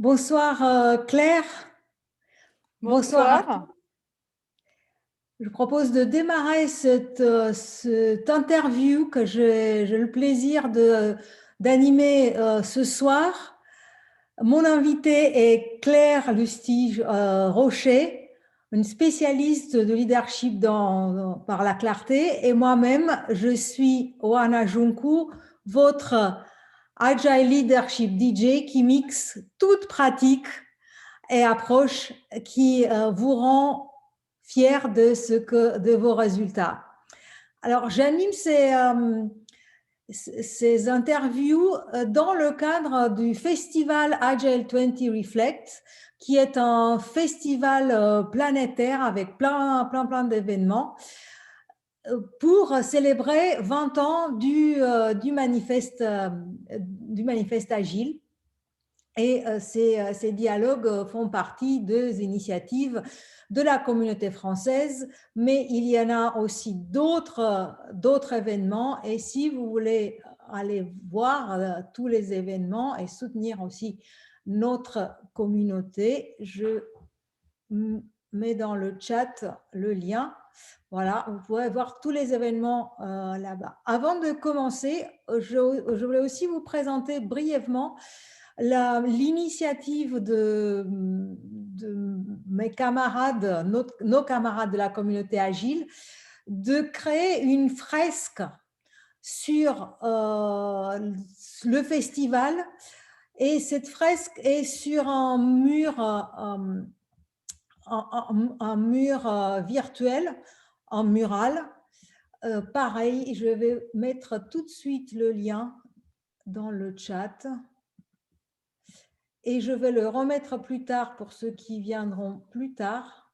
Bonsoir Claire, bonsoir à tous. Bonsoir. Je propose de démarrer cette interview que j'ai le plaisir d'animer ce soir. Mon invitée est Claire Lustige Rocher, une spécialiste de leadership par la clarté, et moi-même, je suis Oana Junku, votre Agile Leadership DJ qui mixe toute pratique et approche qui vous rend fier de vos résultats. Alors, j'anime ces interviews dans le cadre du festival Agile 20 Reflect, qui est un festival planétaire avec plein d'événements pour célébrer 20 ans du manifeste Agile. Et ces dialogues font partie des initiatives de la communauté française, mais il y en a aussi d'autres événements. Et si vous voulez aller voir tous les événements et soutenir aussi notre communauté, je mets dans le chat le lien. Voilà, vous pouvez voir tous les événements là-bas. Avant de commencer, je voulais aussi vous présenter brièvement l'initiative de mes camarades, nos camarades de la communauté Agile, de créer une fresque sur le festival. Et cette fresque est sur un mur virtuel, un mural. Pareil, je vais mettre tout de suite le lien dans le chat. Et je vais le remettre plus tard pour ceux qui viendront plus tard.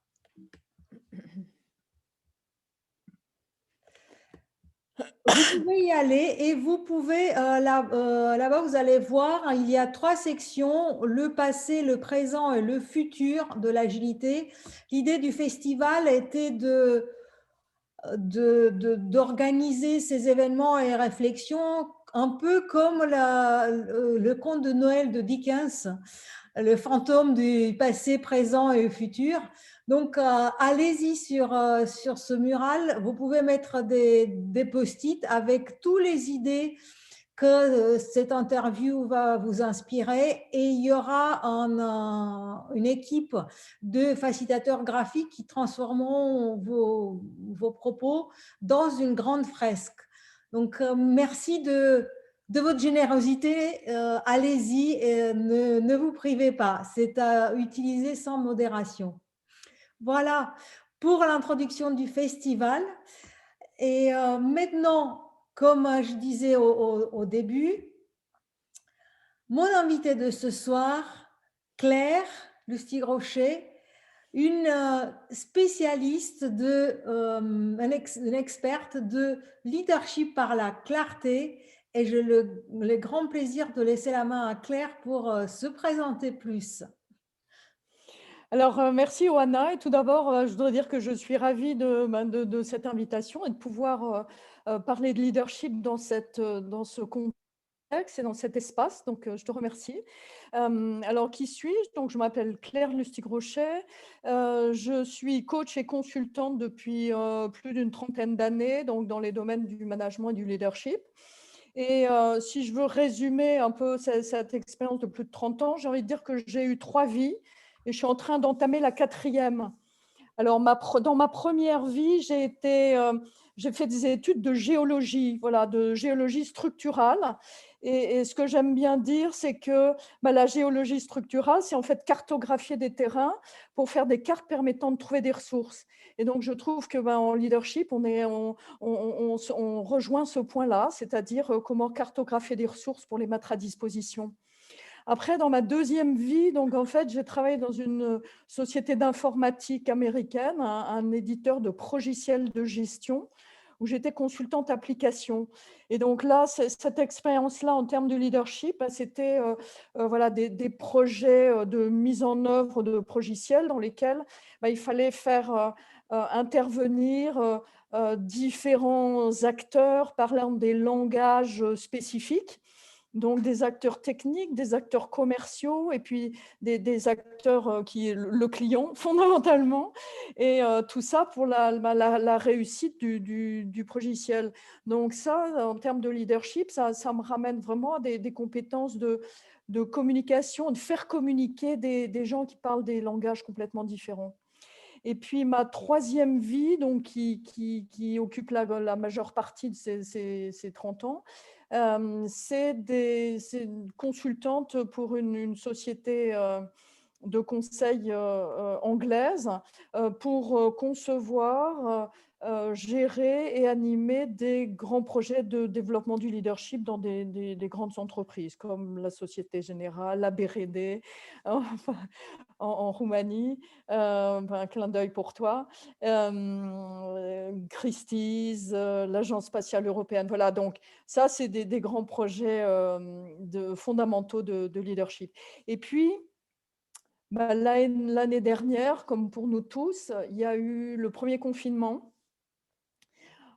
Vous pouvez y aller et vous pouvez, là-bas, vous allez voir, il y a 3 sections, le passé, le présent et le futur de l'agilité. L'idée du festival était d'organiser ces événements et réflexions un peu comme le conte de Noël de Dickens, le fantôme du passé, présent et futur. Donc, allez-y sur ce mural. Vous pouvez mettre des post-it avec toutes les idées que cette interview va vous inspirer, et il y aura une équipe de facilitateurs graphiques qui transformeront vos propos dans une grande fresque. Donc, merci de votre générosité. Allez-y et ne vous privez pas. C'est à utiliser sans modération. Voilà pour l'introduction du festival. Et maintenant, comme je disais au début, mon invitée de ce soir, Claire Lustige-Rocher, une spécialiste, une experte de leadership par la clarté. Et j'ai le grand plaisir de laisser la main à Claire pour se présenter plus. Alors, merci Oana. Et tout d'abord, je voudrais dire que je suis ravie de cette invitation et de pouvoir parler de leadership dans ce contexte et dans cet espace. Donc, je te remercie. Alors, qui suis-je? Donc, je m'appelle Claire Lustige-Rocher. Je suis coach et consultante depuis plus d'une trentaine d'années, donc dans les domaines du management et du leadership. Et si je veux résumer un peu cette expérience de plus de 30 ans, j'ai envie de dire que j'ai eu 3 vies et je suis en train d'entamer la 4e. Alors, dans ma première vie, j'ai fait des études de géologie, voilà, de géologie structurale. Et ce que j'aime bien dire, c'est que la géologie structurale, c'est en fait cartographier des terrains pour faire des cartes permettant de trouver des ressources. Et donc, je trouve que en leadership, on rejoint ce point-là, c'est-à-dire comment cartographier des ressources pour les mettre à disposition. Après, dans ma deuxième vie, donc en fait, j'ai travaillé dans une société d'informatique américaine, un éditeur de logiciels de gestion, où j'étais consultante application. Et donc là, cette expérience-là, en termes de leadership, c'était voilà, des projets de mise en œuvre de logiciels dans lesquels il fallait faire intervenir différents acteurs parlant des langages spécifiques. Donc, des acteurs techniques, des acteurs commerciaux et puis des acteurs qui est le client fondamentalement. Et tout ça pour la réussite du logiciel. Donc ça, en termes de leadership, ça me ramène vraiment à des compétences de communication, de faire communiquer des gens qui parlent des langages complètement différents. Et puis ma troisième vie, donc, qui occupe la majeure partie de ces 30 ans, c'est une consultante pour une société de conseil anglaise pour concevoir, gérer et animer des grands projets de développement du leadership dans des grandes entreprises comme la Société Générale, la BRD, en Roumanie, un clin d'œil pour toi, Christie's, l'Agence spatiale européenne. Voilà, donc ça, c'est des grands projets fondamentaux de leadership. Et puis, bah, l'année dernière, comme pour nous tous, il y a eu le premier confinement.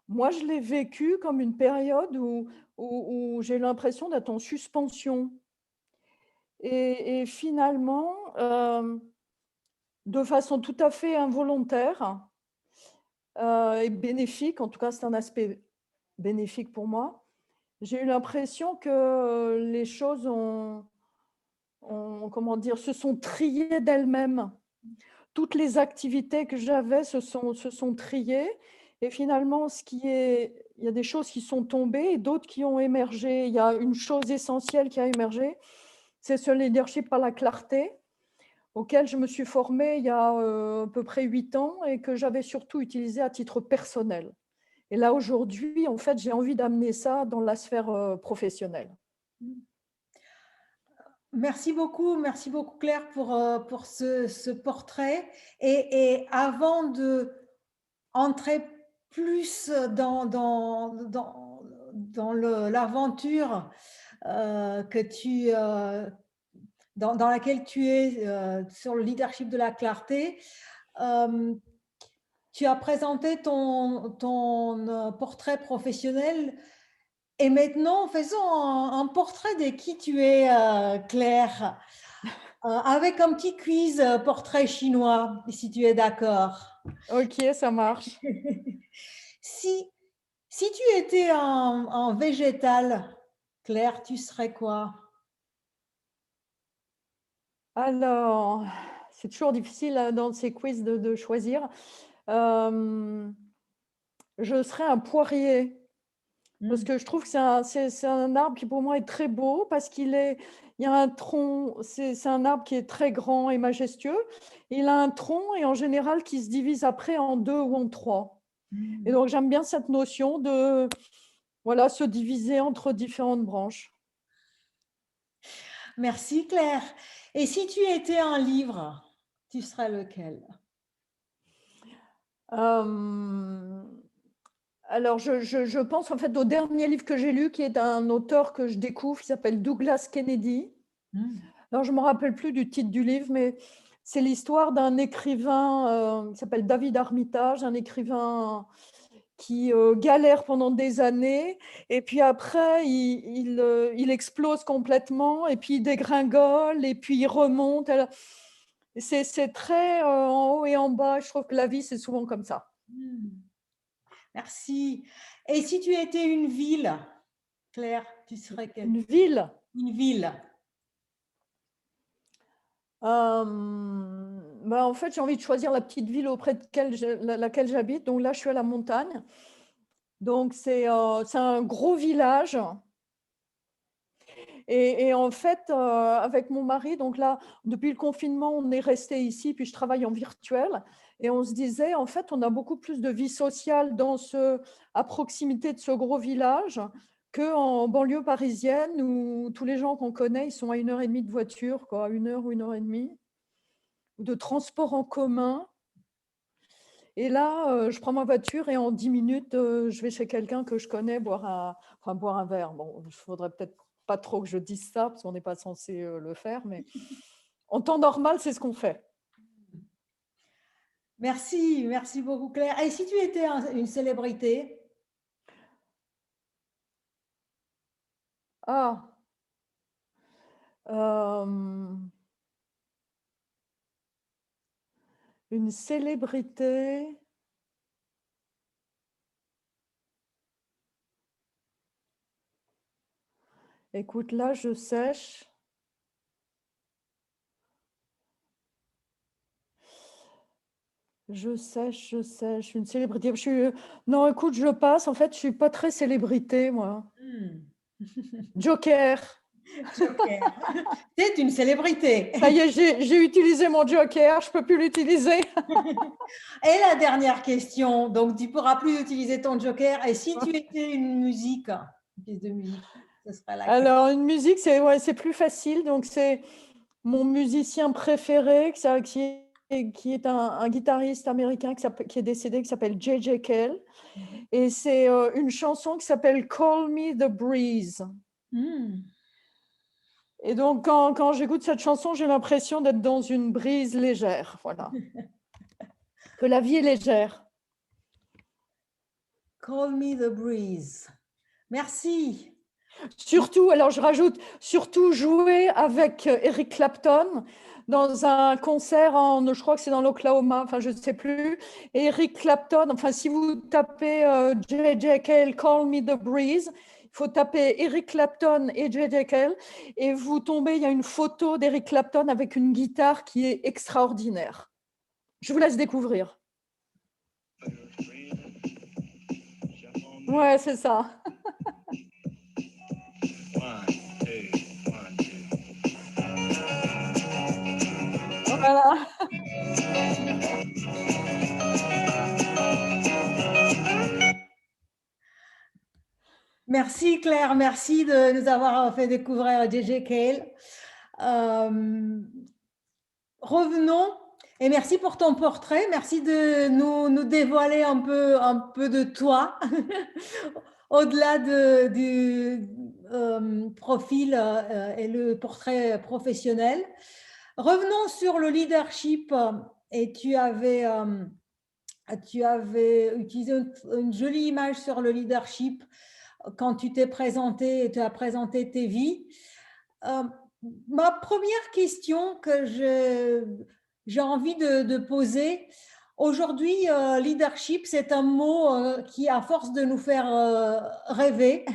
Moi, je l'ai vécu comme une période où j'ai eu l'impression d'être en suspension. Et finalement, de façon tout à fait involontaire et bénéfique, en tout cas c'est un aspect bénéfique pour moi, j'ai eu l'impression que les choses comment dire, se sont triées d'elles-mêmes. Toutes les activités que j'avais se sont triées et finalement, il y a des choses qui sont tombées et d'autres qui ont émergé. Il y a une chose essentielle qui a émergé, c'est ce leadership par la clarté, auquel je me suis formée il y a à peu près 8 ans et que j'avais surtout utilisé à titre personnel. Et là, aujourd'hui, en fait, j'ai envie d'amener ça dans la sphère professionnelle. Merci beaucoup Claire pour ce portrait. Et avant de entrer plus dans l'aventure dans laquelle tu es sur le leadership de la clarté, tu as présenté ton portrait professionnel. Et maintenant, faisons un portrait de qui tu es, Claire, avec un petit quiz portrait chinois, si tu es d'accord. Ok, ça marche. Si, si tu étais un végétal, Claire, tu serais quoi? Alors, c'est toujours difficile dans ces quiz de choisir. Je serais un poirier. Parce que je trouve que c'est un arbre qui pour moi est très beau parce il y a un tronc, c'est un arbre qui est très grand et majestueux. Il a un tronc et en général qui se divise après en 2 ou en 3. Et donc j'aime bien cette notion de voilà, se diviser entre différentes branches. Merci Claire. Et si tu étais un livre, tu serais lequel? Euh, alors je pense en fait au dernier livre que j'ai lu qui est d'un auteur que je découvre qui s'appelle Douglas Kennedy. Alors je ne me rappelle plus du titre du livre, mais c'est l'histoire d'un écrivain qui s'appelle David Armitage, un écrivain qui galère pendant des années, et puis après, il explose complètement, et puis il dégringole, et puis il remonte. C'est très en haut et en bas. Je trouve que la vie, c'est souvent comme ça. Merci. Et si tu étais une ville, Claire, tu serais quelle? Une ville. Une ville. En fait, j'ai envie de choisir la petite ville auprès de laquelle j'habite. Donc là, je suis à la montagne. Donc, c'est un gros village. Et en fait, avec mon mari, donc là, depuis le confinement, on est resté ici, puis je travaille en virtuel. Et on se disait, en fait, on a beaucoup plus de vie sociale à proximité de ce gros village qu'en banlieue parisienne où tous les gens qu'on connaît, ils sont à 1h30 de voiture, quoi, 1 heure ou 1h30, de transport en commun. Et là, je prends ma voiture et en 10 minutes, je vais chez quelqu'un que je connais boire un verre. Bon, il faudrait peut-être pas trop que je dise ça parce qu'on n'est pas censé le faire, mais en temps normal, c'est ce qu'on fait. Merci beaucoup Claire. Et si tu étais une célébrité? Ah, Une célébrité. Écoute, là, je sèche. Je sèche. Une célébrité. Non, écoute, je passe. En fait, je suis pas très célébrité, moi. Joker. Joker. C'est une célébrité. Ça y est, j'ai utilisé mon joker, je peux plus l'utiliser. Et la dernière question, donc tu pourras plus utiliser ton joker. Et si tu étais une musique, une pièce de musique, ce serait laquelle? Alors, une musique, c'est plus facile. Donc, c'est mon musicien préféré, qui est un guitariste américain qui est décédé, qui s'appelle J.J. Cale. Et c'est une chanson qui s'appelle Call Me the Breeze. Et donc, quand j'écoute cette chanson, j'ai l'impression d'être dans une brise légère. Voilà. Que la vie est légère. Call Me the Breeze. Merci. Surtout, alors je rajoute, surtout jouer avec Eric Clapton dans un concert je crois que c'est dans l'Oklahoma, enfin je ne sais plus. Et Eric Clapton, enfin si vous tapez J.J. Cale, Call Me the Breeze, il faut taper Eric Clapton et J.J. Cale et vous tombez, il y a une photo d'Eric Clapton avec une guitare qui est extraordinaire. Je vous laisse découvrir. Ouais, c'est ça. Voilà. Merci Claire, merci de nous avoir fait découvrir J.J. Cale. Revenons, et merci pour ton portrait, merci de nous dévoiler un peu de toi, au-delà du profil et le portrait professionnel. Revenons sur le leadership, et tu avais utilisé une jolie image sur le leadership quand tu t'es présenté et tu as présenté tes vies. Ma première question que j'ai envie de poser, aujourd'hui, leadership, c'est un mot qui, à force de nous faire rêver,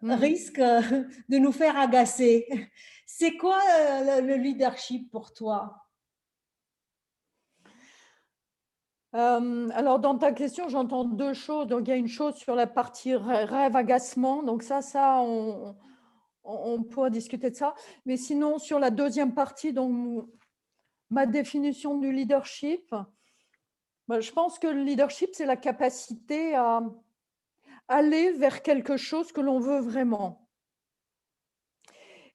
risque de nous faire agacer. C'est quoi le leadership pour toi? Alors, dans ta question, j'entends deux choses. Donc, il y a une chose sur la partie rêve-agacement. Donc, on pourra discuter de ça. Mais sinon, sur la deuxième partie, donc, ma définition du leadership, je pense que le leadership, c'est la capacité à aller vers quelque chose que l'on veut vraiment.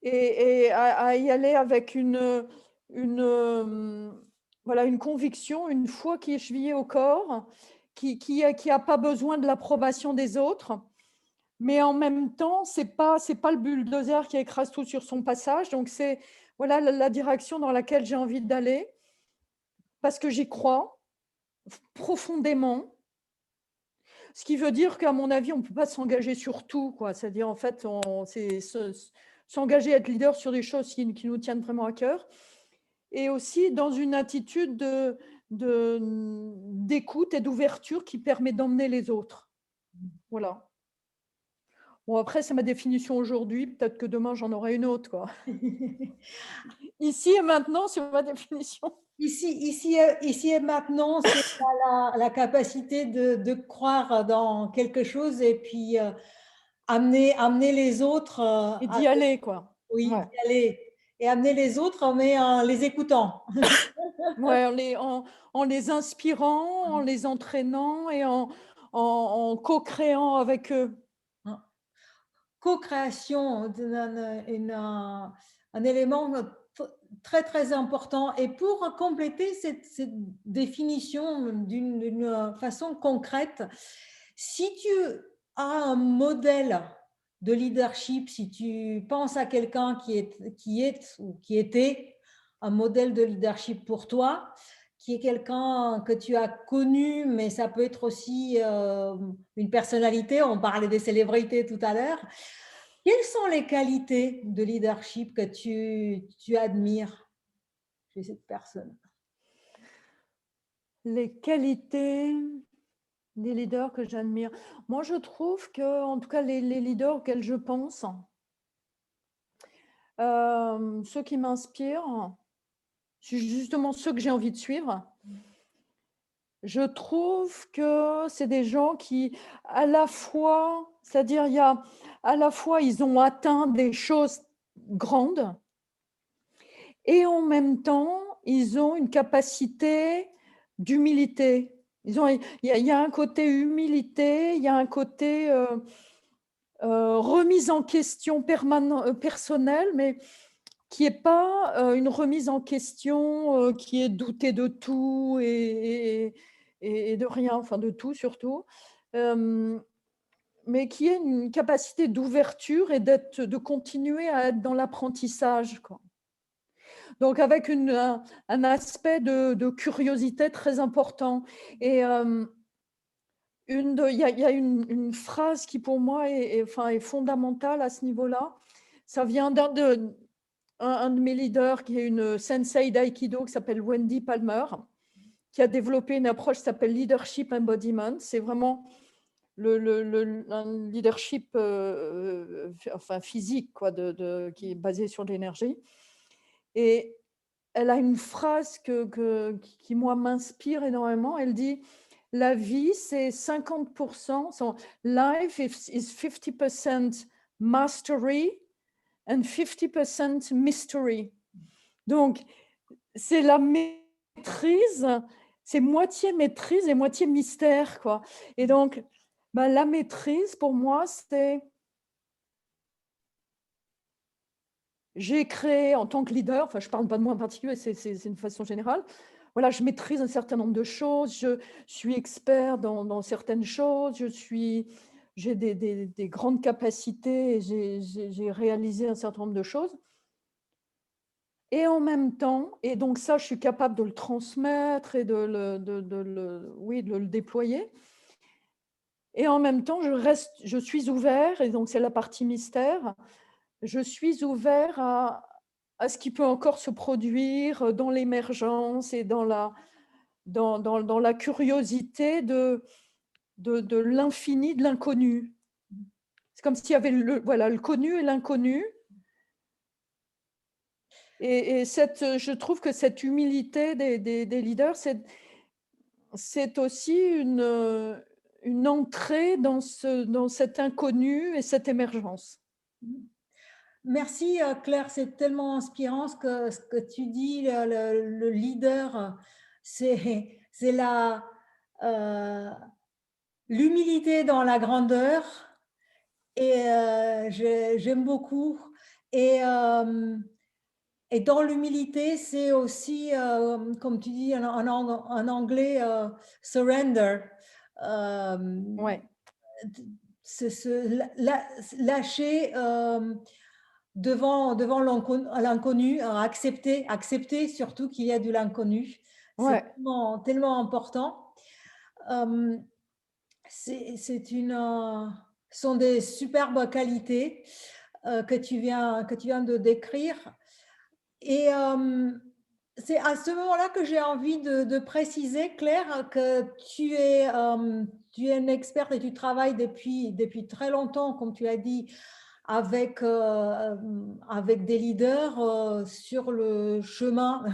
Et à y aller avec voilà, une conviction, une foi qui est chevillée au corps, qui a pas besoin de l'approbation des autres, mais en même temps, c'est pas le bulldozer qui écrase tout sur son passage. Donc c'est voilà la direction dans laquelle j'ai envie d'aller parce que j'y crois profondément. Ce qui veut dire qu'à mon avis, on ne peut pas s'engager sur tout, quoi. C'est-à-dire, en fait, c'est s'engager à être leader sur des choses qui nous tiennent vraiment à cœur. Et aussi dans une attitude d'écoute et d'ouverture qui permet d'emmener les autres. Voilà. Bon, après, c'est ma définition aujourd'hui. Peut-être que demain, j'en aurai une autre, quoi. Ici et maintenant, c'est ma définition. Ici et maintenant, c'est la capacité de croire dans quelque chose et puis amener les autres Et d'y aller, quoi. oui, Ouais. d'y aller. Et amener les autres, mais en les écoutant. Ouais, en les inspirant, en les entraînant et en co-créant avec eux. Co-création, un élément très, très important. Et pour compléter cette définition d'une façon concrète, si tu as un modèle de leadership, si tu penses à quelqu'un qui est ou qui était un modèle de leadership pour toi, qui est quelqu'un que tu as connu, mais ça peut être aussi une personnalité, on parlait des célébrités tout à l'heure, Quelles sont les qualités de leadership que tu admires chez cette personne? Les qualités des leaders que j'admire. Moi, je trouve que, en tout cas, les leaders auxquels je pense, ceux qui m'inspirent, c'est justement ceux que j'ai envie de suivre. Je trouve que c'est des gens qui, à la fois, c'est-à-dire il y a à la fois ils ont atteint des choses grandes et en même temps ils ont une capacité d'humilité. Il y a un côté humilité, il y a un côté remise en question personnelle, mais qui n'est pas une remise en question qui est douter de tout et de rien, enfin de tout surtout, mais qui est une capacité d'ouverture et de continuer à être dans l'apprentissage, quoi. Donc avec un aspect de curiosité très important. Et il y a une phrase qui pour moi enfin, est fondamentale à ce niveau-là. Ça vient un de mes leaders qui est une sensei d'aïkido qui s'appelle Wendy Palmer, qui a développé une approche qui s'appelle Leadership Embodiment. C'est vraiment un leadership enfin, physique quoi, qui est basé sur l'énergie. Et elle a une phrase qui moi, m'inspire énormément. Elle dit « La vie, c'est 50%, so life is 50% mastery and 50% mystery ». Donc, c'est la maîtrise, c'est moitié maîtrise et moitié mystère, quoi. Et donc, la maîtrise, pour moi, c'est... J'ai créé en tant que leader, enfin, je ne parle pas de moi en particulier, c'est une façon générale. Voilà, je maîtrise un certain nombre de choses, je suis expert dans certaines choses, j'ai des grandes capacités, et j'ai réalisé un certain nombre de choses. Et en même temps, et donc ça, je suis capable de le transmettre et de le déployer. Et en même temps, je suis ouvert, et donc c'est la partie mystère, je suis ouvert à ce qui peut encore se produire dans l'émergence et dans la curiosité de l'infini, de l'inconnu. C'est comme s'il y avait le connu et l'inconnu. Et je trouve que cette humilité des leaders, c'est aussi une entrée dans cet inconnu et cette émergence. Merci Claire, c'est tellement inspirant ce que tu dis, le leader, c'est l'humilité dans la grandeur et j'aime beaucoup. Et, et dans l'humilité, c'est aussi, comme tu dis en anglais, surrender. Ouais. Lâcher devant l'inconnu, accepter surtout qu'il y a de l'inconnu. C'est Ouais. tellement important. Sont des superbes qualités que tu viens de décrire. Et c'est à ce moment-là que j'ai envie de préciser, Claire, que tu es une experte et tu travailles depuis très longtemps, comme tu as dit, avec des leaders sur le chemin,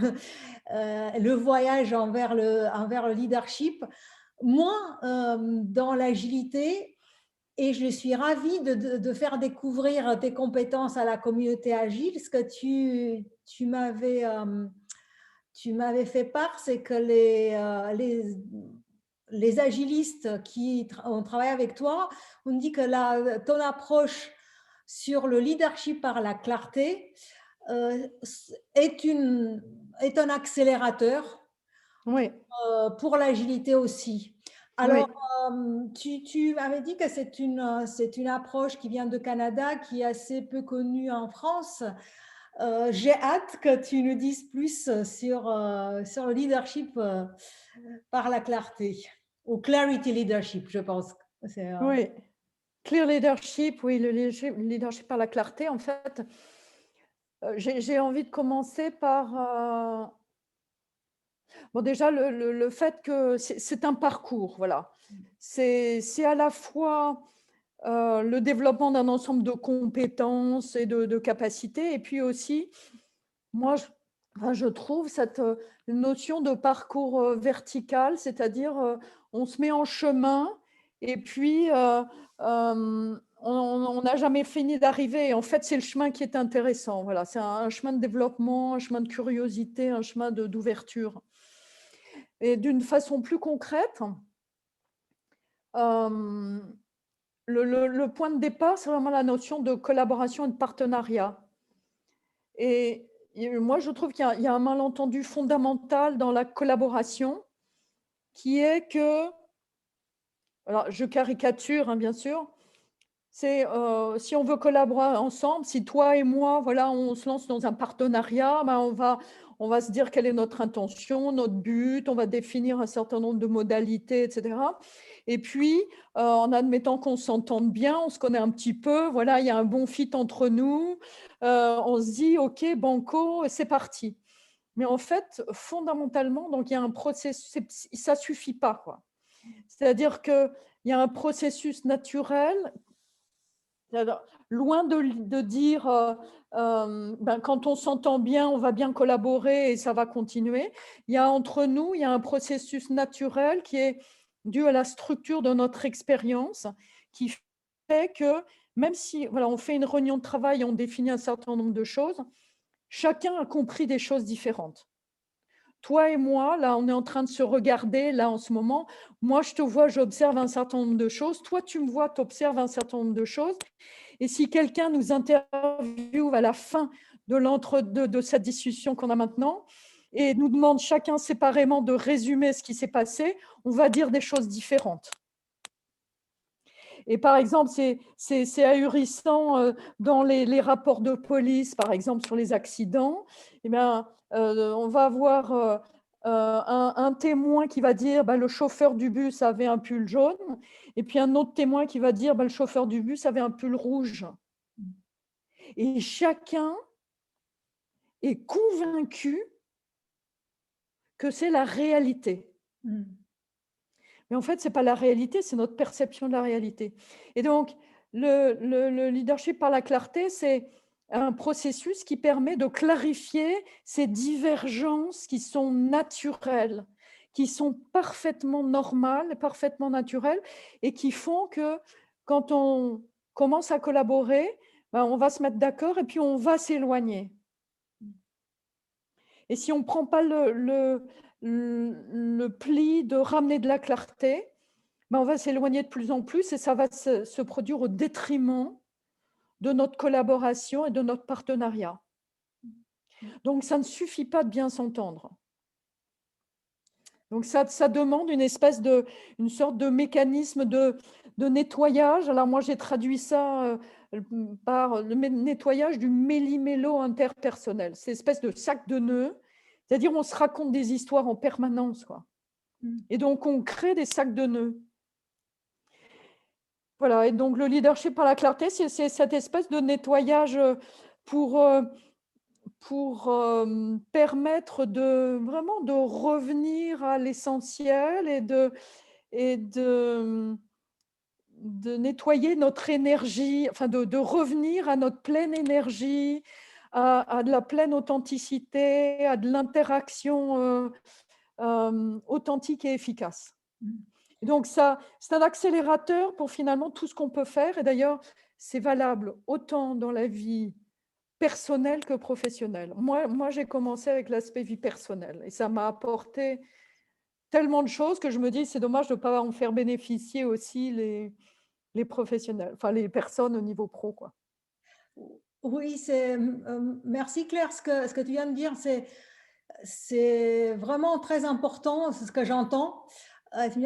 le voyage envers le leadership. Moi, dans l'agilité, et je suis ravie de faire découvrir tes compétences à la communauté agile. Ce que tu m'avais fait part, c'est que les agilistes qui ont travaillé avec toi ont dit que ton approche sur le leadership par la clarté est un accélérateur Oui. pour l'agilité aussi. Alors, tu m'avais dit que c'est une approche qui vient de Canada, qui est assez peu connue en France. J'ai hâte que tu nous dises plus sur le leadership par la clarté, ou clarity leadership, je pense. Oui. Clear leadership, oui, le leadership par la clarté, en fait, j'ai envie de commencer par, bon, déjà, le fait que c'est un parcours, voilà. C'est à la fois le développement d'un ensemble de compétences et de capacités, et puis aussi, moi, enfin, je trouve cette notion de parcours vertical, c'est-à-dire on se met en chemin et puis on n'a jamais fini d'arriver. Et en fait, c'est le chemin qui est intéressant. Voilà, c'est un chemin de développement, un chemin de curiosité, un chemin d'ouverture. Et d'une façon plus concrète, euh, le point de départ, c'est vraiment la notion de collaboration et de partenariat. Et moi, je trouve qu'il y a un malentendu fondamental dans la collaboration, qui est que, alors je caricature, hein, bien sûr, c'est si on veut collaborer ensemble, si toi et moi, voilà, on se lance dans un partenariat, ben on va se dire quelle est notre intention, notre but, on va définir un certain nombre de modalités, etc. Et puis, en admettant qu'on s'entende bien, on se connaît un petit peu, voilà, il y a un bon fit entre nous, on se dit, OK, banco, c'est parti. Mais en fait, fondamentalement, donc il y a un processus, ça ne suffit pas, quoi. C'est-à-dire qu'il y a un processus naturel. Alors, loin de dire ben, quand on s'entend bien, on va bien collaborer et ça va continuer. Il y a entre nous, il y a un processus naturel qui est dû à la structure de notre expérience, qui fait que même si voilà, on fait une réunion de travail, on définit un certain nombre de choses, chacun a compris des choses différentes. Toi et moi, là, on est en train de se regarder, là, en ce moment. Moi, je te vois, j'observe un certain nombre de choses. Toi, tu me vois, tu observes un certain nombre de choses. Et si quelqu'un nous interviewe à la fin de cette discussion qu'on a maintenant et nous demande chacun séparément de résumer ce qui s'est passé, on va dire des choses différentes. Et par exemple, c'est ahurissant dans les rapports de police, par exemple sur les accidents. Eh bien, on va avoir un témoin qui va dire bah, le chauffeur du bus avait un pull jaune, et puis un autre témoin qui va dire bah, le chauffeur du bus avait un pull rouge. Et chacun est convaincu que c'est la réalité. Mais en fait, ce n'est pas la réalité, c'est notre perception de la réalité. Et donc, le leadership par la clarté, c'est un processus qui permet de clarifier ces divergences qui sont naturelles, qui sont parfaitement normales, parfaitement naturelles, et qui font que quand on commence à collaborer, ben, on va se mettre d'accord et puis on va s'éloigner. Et si on ne prend pas le pli de ramener de la clarté, ben on va s'éloigner de plus en plus et ça va se produire au détriment de notre collaboration et de notre partenariat. Donc, ça ne suffit pas de bien s'entendre. Donc, ça demande une sorte de mécanisme de nettoyage. Alors, moi, j'ai traduit ça par le nettoyage du méli-mélo interpersonnel. C'est une espèce de sac de nœuds. C'est-à-dire, on se raconte des histoires en permanence, quoi. Et donc, on crée des sacs de nœuds. Voilà, et donc le leadership par la clarté, c'est cette espèce de nettoyage pour permettre vraiment de revenir à l'essentiel et de nettoyer notre énergie, enfin de revenir à notre pleine énergie, à de la pleine authenticité, à de l'interaction authentique et efficace. Donc, ça, c'est un accélérateur pour finalement tout ce qu'on peut faire. Et d'ailleurs, c'est valable autant dans la vie personnelle que professionnelle. Moi j'ai commencé avec l'aspect vie personnelle et ça m'a apporté tellement de choses que je me dis c'est dommage de ne pas en faire bénéficier aussi les professionnels, enfin les personnes au niveau pro, quoi. Oui, merci Claire, ce que tu viens de dire, c'est vraiment très important, c'est ce que j'entends.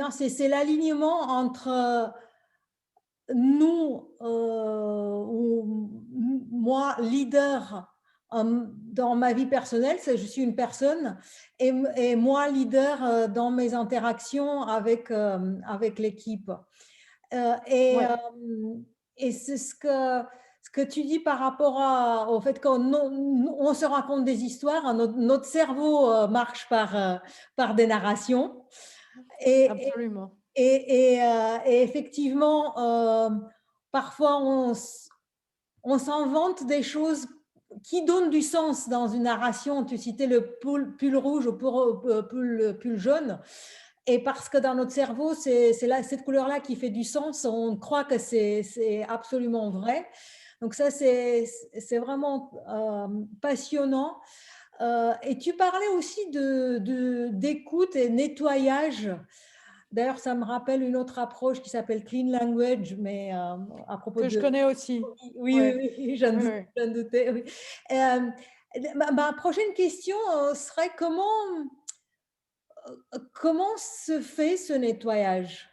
C'est l'alignement entre nous, ou moi, leader dans ma vie personnelle, je suis une personne, et moi, leader dans mes interactions avec l'équipe. Et Ouais. et c'est ce que tu dis par rapport au fait qu'on se raconte des histoires, hein, notre cerveau marche par des narrations. Et, Absolument. et effectivement, parfois on s'invente des choses qui donnent du sens dans une narration. Tu citais le pull rouge ou pull jaune. Et parce que dans notre cerveau, c'est cette couleur-là qui fait du sens, on croit que c'est absolument vrai. Donc ça, c'est vraiment passionnant. Et tu parlais aussi d'écoute et nettoyage. D'ailleurs, ça me rappelle une autre approche qui s'appelle Clean Language, mais à propos Que je de... connais aussi. Oui, Ouais, oui, oui, ouais, ouais. j'en doutais. Oui. Euh, ma prochaine question serait comment se fait ce nettoyage?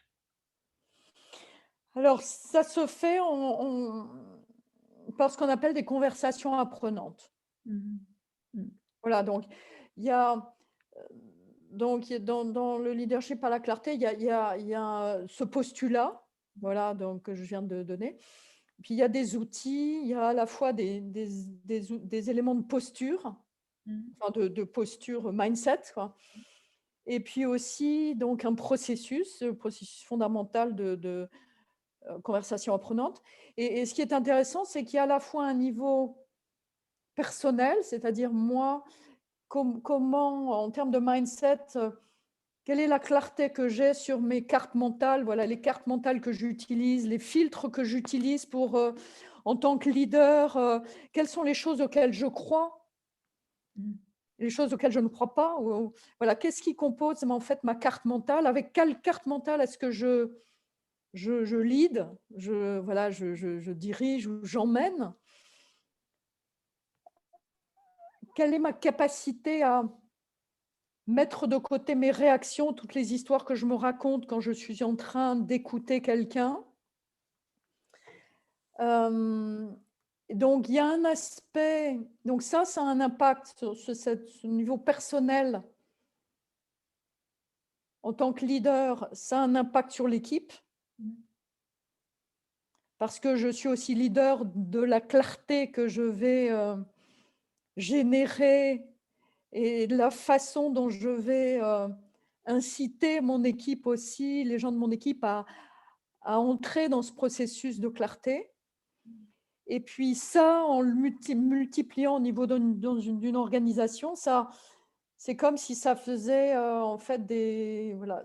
Alors, ça se fait par ce qu'on appelle des conversations apprenantes. Mhm. Mhm. Voilà, donc il y a, heu, dans le leadership par la clarté, il y a ce postulat, voilà, donc que je viens de donner. Puis il y a des outils, il y a à la fois des éléments de posture, Mhm. enfin de posture mindset, quoi. Et puis aussi donc un processus, processus fondamental de conversation apprenante. Et ce qui est intéressant, c'est qu'il y a à la fois un niveau personnel, c'est-à-dire moi, comment en termes de mindset, quelle est la clarté que j'ai sur mes cartes mentales, voilà, les cartes mentales que j'utilise, les filtres que j'utilise pour, en tant que leader, quelles sont les choses auxquelles je crois, Mhm. les choses auxquelles je ne crois pas, ou voilà, qu'est-ce qui compose en fait ma carte mentale? Avec quelle carte mentale est-ce que je lead, voilà, je dirige ou j'emmène? Quelle est ma capacité à mettre de côté mes réactions, toutes les histoires que je me raconte quand je suis en train d'écouter quelqu'un? Hem, donc il y a un aspect, donc ça a un impact sur ce niveau personnel en tant que leader, ça a un impact sur l'équipe, parce que je suis aussi leader de la clarté que je vais, générer, et de la façon dont je vais, inciter mon équipe aussi, les gens de mon équipe à entrer dans ce processus de clarté. Et puis ça, en le multipliant au niveau d'une organisation, ça, c'est comme si ça faisait, en fait des voilà,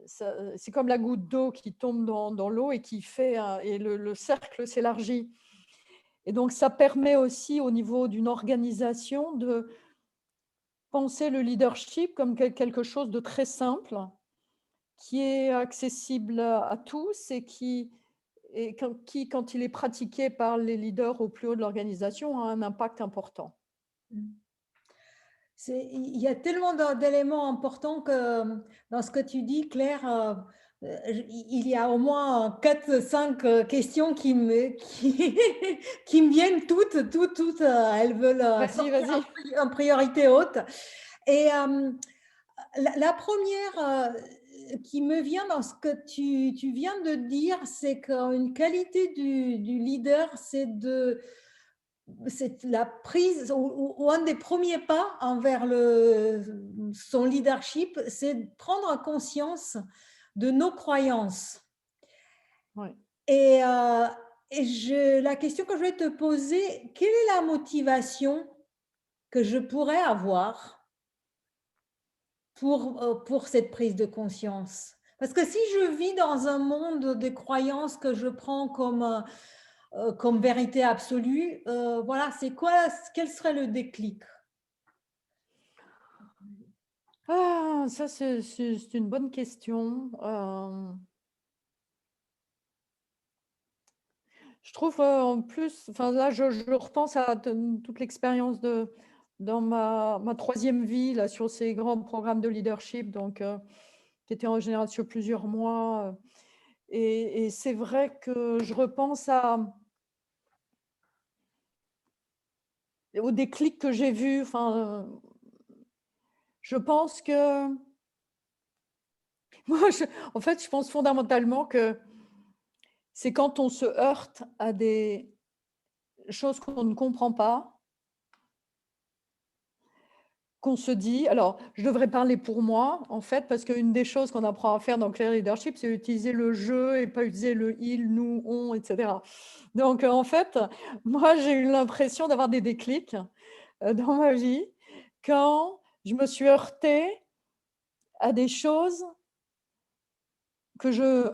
c'est comme la goutte d'eau qui tombe dans l'eau et qui fait un et le cercle s'élargit. Et donc ça permet aussi au niveau d'une organisation de penser le leadership comme quelque chose de très simple, qui est accessible à tous et qui, quand il est pratiqué par les leaders au plus haut de l'organisation, a un impact important. Mhm. Il y a tellement d'éléments importants que dans ce que tu dis, Claire, il y a au moins 4, 5 questions qui me viennent toutes, elles veulent Vas-y, sortir vas-y. en priorité haute. Et la première qui me vient dans ce que tu viens de dire, c'est qu'une qualité du leader, c'est la prise ou un des premiers pas envers son leadership, c'est de prendre conscience de nos croyances. Ouais. Et, la question que je vais te poser, quelle est la motivation que je pourrais avoir pour cette prise de conscience? Parce que si je vis dans un monde de croyances que je prends comme vérité absolue, voilà, quel serait le déclic? Ah, ça, c'est une bonne question. Je trouve, en plus, enfin là, je repense à toute l'expérience dans ma 3e vie, là, sur ces grands programmes de leadership, donc qui étaient en général sur plusieurs mois, et c'est vrai que je repense au déclic que j'ai vu. Enfin, je pense que moi, en fait, je pense fondamentalement que c'est quand on se heurte à des choses qu'on ne comprend pas, qu'on se dit alors je devrais parler pour moi en fait, parce qu'une des choses qu'on apprend à faire dans Clear Leadership, c'est utiliser le «je» et pas utiliser le «il», «nous», «on» et cetera. Donc en fait, moi j'ai eu l'impression d'avoir des déclics, dans ma vie quand je me suis heurtée à des choses que je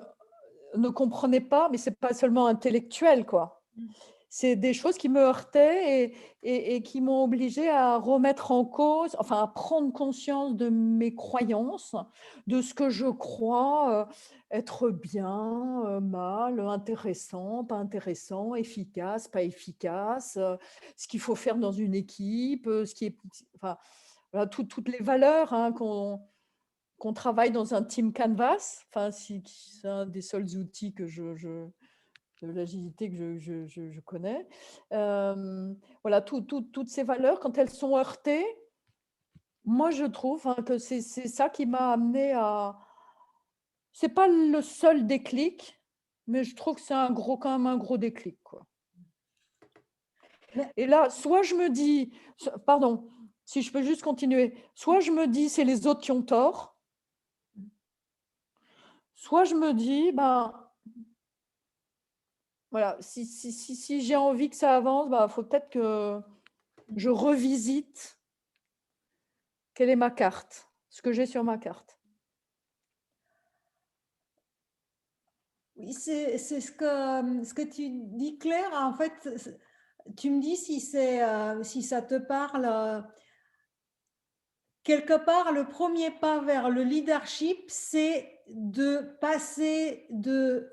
ne comprenais pas, mais c'est pas seulement intellectuel, quoi. C'est des choses qui me heurtaient et qui m'ont obligée à remettre en cause, enfin à prendre conscience de mes croyances, de ce que je crois, être bien, mal, intéressant, pas intéressant, efficace, pas efficace, ce qu'il faut faire dans une équipe, ce qui est enfin, voilà, toutes les valeurs, hein, qu'on travaille dans un team canvas. Enfin, c'est un des seuls outils que de l'agilité que je connais. Voilà, toutes ces valeurs, quand elles sont heurtées, moi, je trouve, hein, que c'est ça qui m'a amené à c'est pas le seul déclic, mais je trouve que c'est quand même un gros déclic, quoi. Mais Et là, soit je me dis pardon, si je peux juste continuer, soit je me dis: «C'est les autres qui ont tort», soit je me dis: «Ben, voilà, si j'ai envie que ça avance, bah, faut peut-être que je revisite quelle est ma carte, ce que j'ai sur ma carte». oui, c'est ce que tu dis, Claire. En fait, tu me dis si si ça te parle. Quelque part, le premier pas vers le leadership, c'est de passer de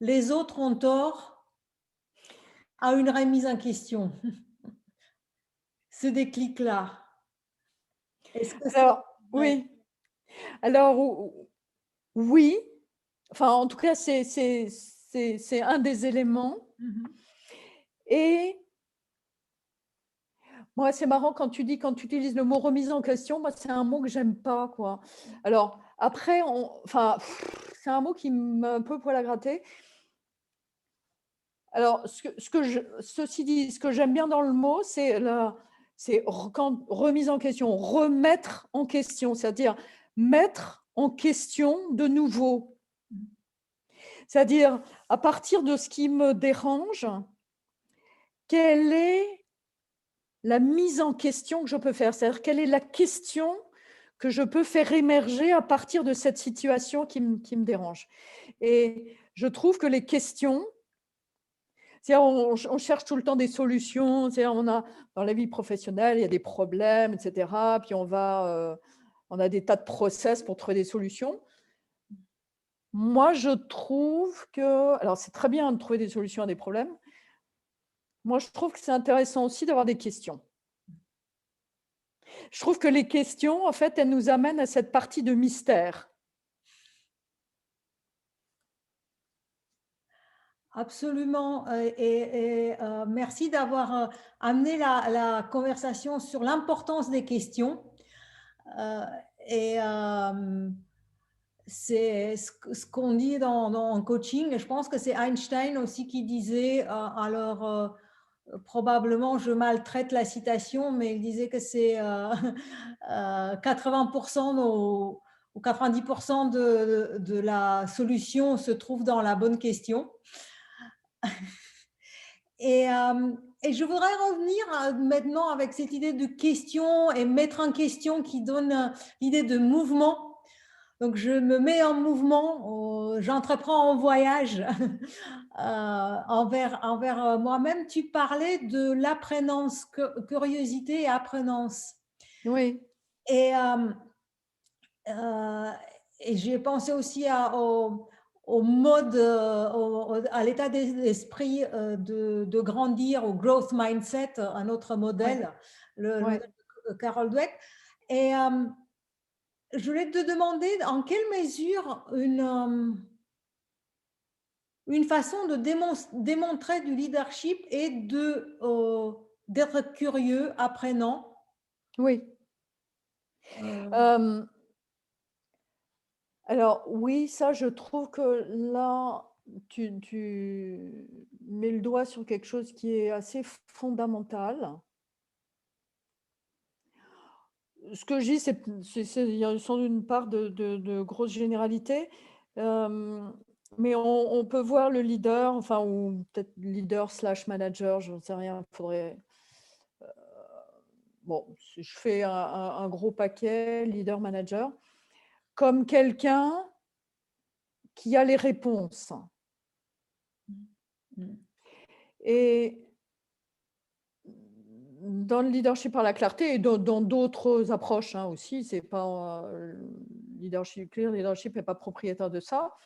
les autres ont tort à une remise en question. Ce déclic-là. Est-ce que c'est Alors vrai? oui, alors oui, enfin en tout cas c'est un des éléments Mmh. et moi c'est marrant quand tu utilises le mot remise en question, moi c'est un mot que j'aime pas quoi. Alors après enfin c'est un mot qui me met un peu poil à gratter. Alors, ceci dit, ce que j'aime bien dans le mot, c'est quand remise en question, remettre en question, c'est-à-dire mettre en question de nouveau. C'est-à-dire, à partir de ce qui me dérange, quelle est la mise en question que je peux faire? C'est-à-dire, quelle est la question que je peux faire émerger à partir de cette situation qui me dérange? Et je trouve que les questions, c'est-à-dire, on cherche tout le temps des solutions. C'est-à-dire, on a dans la vie professionnelle, il y a des problèmes, et cetera. Puis on a des tas de process pour trouver des solutions. Moi, je trouve que alors c'est très bien de trouver des solutions à des problèmes. Moi, je trouve que c'est intéressant aussi d'avoir des questions. Je trouve que les questions, en fait, elles nous amènent à cette partie de mystère. Absolument, merci d'avoir, amené la conversation sur l'importance des questions, heu et c'est ce qu'on dit dans coaching, et je pense que c'est Einstein aussi qui disait, probablement je maltraite la citation, mais il disait que c'est, 80 ou 90 de la solution se trouve dans la bonne question. Et je voudrais revenir maintenant avec cette idée de question et mettre en question qui donne l'idée de mouvement. Donc, je me mets en mouvement, j'entreprends un voyage envers moi-même. Tu parlais de l'apprenance, curiosité et apprenance. Oui, Et, euh, et j'ai pensé aussi au mode, à l'état d'esprit de grandir, au growth mindset, un autre oui, modèle, le oui. modèle de Carol Dweck. Et je voulais te demander en quelle mesure une façon de démontrer du leadership et d'être curieux, apprenant. Oui. euh, Hem, alors oui, ça, je trouve que là, tu mets le doigt sur quelque chose qui est assez fondamental. Ce que je dis, il y a sans doute une part de grosse généralité, mais on peut voir le leader, enfin, ou peut-être leader slash manager, je ne sais rien, il faudrait. Bon, si je fais un gros paquet, leader manager, comme quelqu'un qui a les réponses. Et dans le leadership par la clarté et dans d'autres approches aussi, c'est pas leadership clear, leadership n'est pas propriétaire de ça.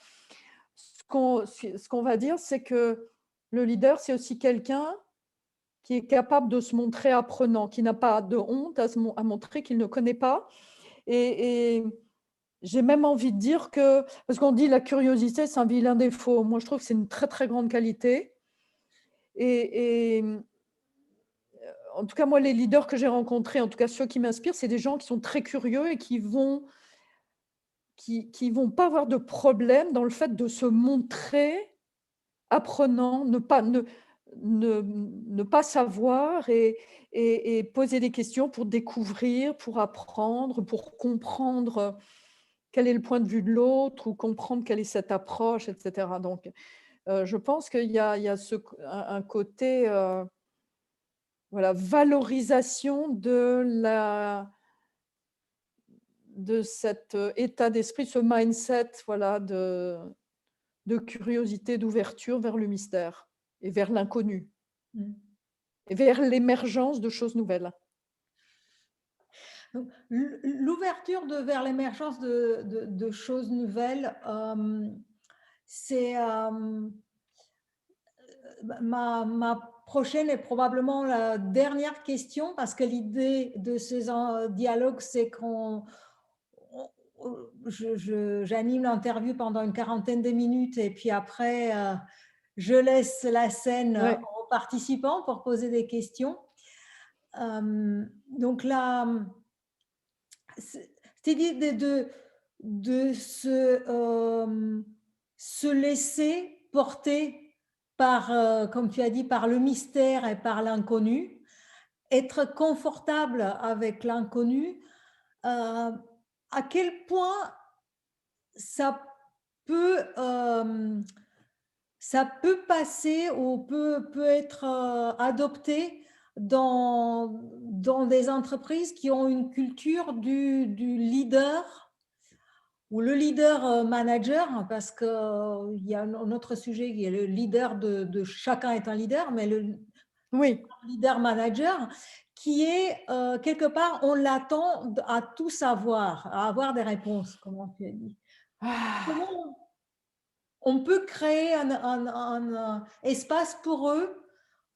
Ce qu'on va dire, c'est que le leader, c'est aussi quelqu'un qui est capable de se montrer apprenant, qui n'a pas de honte à montrer qu'il ne connaît pas. Et j'ai même envie de dire que, parce qu'on dit la curiosité, c'est un vilain défaut. Moi, je trouve que c'est une très, très grande qualité. Et en tout cas, moi, les leaders que j'ai rencontrés, en tout cas ceux qui m'inspirent, c'est des gens qui sont très curieux et qui vont pas avoir de problème dans le fait de se montrer apprenant, ne pas savoir et poser des questions pour découvrir, pour apprendre, pour comprendre quel est le point de vue de l'autre ou comprendre quelle est cette approche, etc. Donc, je pense qu'il y a un côté voilà, valorisation de cet état d'esprit, ce mindset voilà, de curiosité, d'ouverture vers le mystère et vers l'inconnu et vers l'émergence de choses nouvelles. L'ouverture vers l'émergence de choses nouvelles, c'est ma prochaine et probablement la dernière question, parce que l'idée de ces dialogues, c'est j'anime l'interview pendant une quarantaine de minutes et puis après, je laisse la scène aux participants pour poser des questions. Donc là, c'est-à-dire de se laisser porter par, comme tu as dit, par le mystère et par l'inconnu, être confortable avec l'inconnu. À quel point ça peut passer ou peut être adopté dans des entreprises qui ont une culture du leader ou le leader manager, parce qu'il y a un autre sujet qui est le leader de chacun est un leader, mais le leader manager qui est quelque part, on l'attend à tout savoir, à avoir des réponses, comme tu as dit. Comment on peut créer un espace pour eux